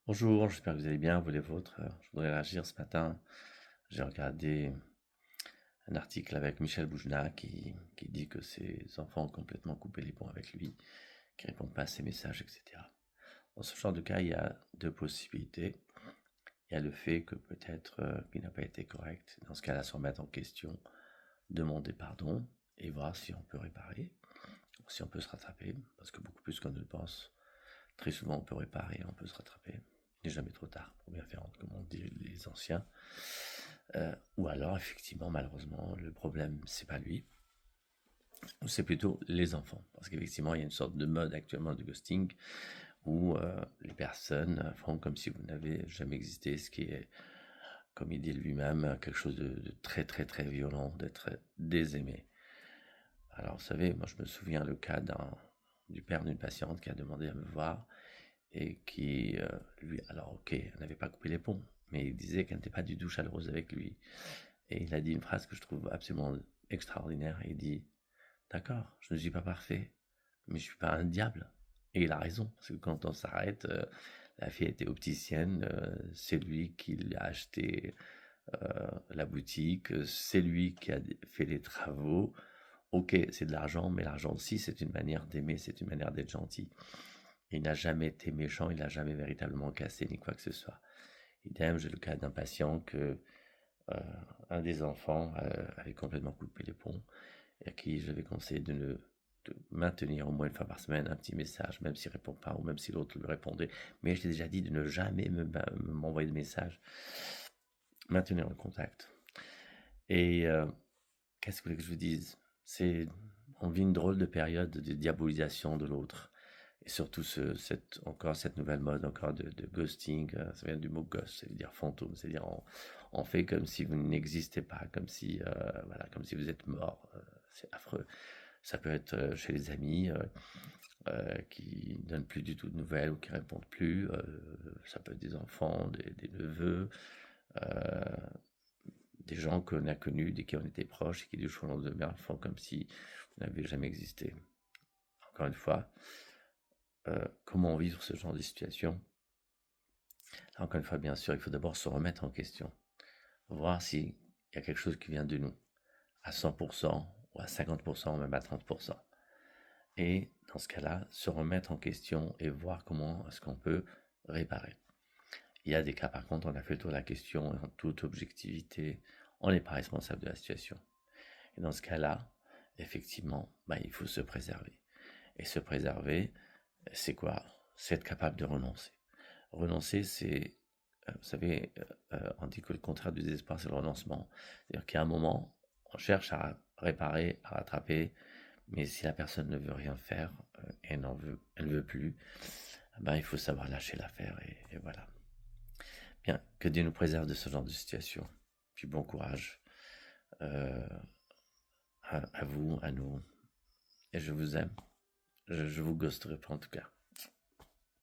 Bonjour, j'espère que vous allez bien, vous les vôtres. Je voudrais réagir ce matin. J'ai regardé un article avec Michel Boujna qui dit que ses enfants ont complètement coupé les ponts avec lui, qui répondent pas à ses messages, etc. Dans ce genre de cas, il y a deux possibilités. Il y a le fait que peut-être qu'il n'a pas été correct. Dans ce cas-là, se remettre en question, demander pardon et voir si on peut réparer, si on peut se rattraper, parce que beaucoup plus qu'on ne le pense. Très souvent, on peut réparer, on peut se rattraper. Il n'est jamais trop tard pour bien faire, comme on dit les anciens. Ou alors, effectivement, malheureusement, le problème, c'est pas lui, ou c'est plutôt les enfants. Parce qu'effectivement, il y a une sorte de mode actuellement de ghosting où les personnes font comme si vous n'avez jamais existé, ce qui est, comme il dit lui-même, quelque chose de très très très violent, d'être désaimé. Alors, vous savez, moi je me souviens le cas du père d'une patiente qui a demandé à me voir et qui, lui, alors ok, elle n'avait pas coupé les ponts, mais il disait qu'elle n'était pas du tout chaleureuse avec lui. Et il a dit une phrase que je trouve absolument extraordinaire. Il dit, d'accord, je ne suis pas parfait, mais je suis pas un diable. Et il a raison, parce que quand on s'arrête, la fille était opticienne, c'est lui qui lui a acheté la boutique, c'est lui qui a fait les travaux. Ok, c'est de l'argent, mais l'argent aussi, c'est une manière d'aimer, c'est une manière d'être gentil. Il n'a jamais été méchant, il n'a jamais véritablement cassé ni quoi que ce soit. Idem, j'ai le cas d'un patient que euh, un des enfants avait complètement coupé les ponts et à qui j'avais conseillé de maintenir au moins une fois par semaine un petit message, même s'il ne répond pas ou même si l'autre lui répondait. Mais je t'ai déjà dit de ne jamais m'envoyer de message, maintenir le contact. Et qu'est-ce que vous voulez que je vous dise? On vit une drôle de période de diabolisation de l'autre. Et surtout encore cette nouvelle mode encore de ghosting, ça vient du mot ghost, ça veut dire fantôme, c'est-à-dire on fait comme si vous n'existez pas, comme si voilà, comme si vous êtes mort. C'est affreux. Ça peut être chez les amis qui donnent plus du tout de nouvelles ou qui répondent plus. Ça peut être des enfants, des neveux, euh, des gens qu'on a connus, des qui on était proches et qui du jour au lendemain font comme si vous n'avez jamais existé. Encore une fois, comment vivre ce genre de situation? Encore une fois, bien sûr, il faut d'abord se remettre en question, voir s'il y a quelque chose qui vient de nous, à 100% ou à 50% ou même à 30%. Et dans ce cas-là, se remettre en question et voir comment est-ce qu'on peut réparer. Il y a des cas, par contre, on a fait le tour de la question et en toute objectivité, on n'est pas responsable de la situation. Et dans ce cas-là, effectivement, il faut se préserver. Et se préserver, c'est quoi? C'est être capable de renoncer. Renoncer, c'est, vous savez, on dit que le contraire du désespoir, c'est le renoncement. C'est-à-dire qu'à un moment, on cherche à réparer, à rattraper, mais si la personne ne veut rien faire, et elle ne veut plus, il faut savoir lâcher l'affaire, et voilà. Bien, que Dieu nous préserve de ce genre de situation. Puis bon courage euh, à vous, à nous, et je vous aime. Je vous ghosterai pas en tout cas.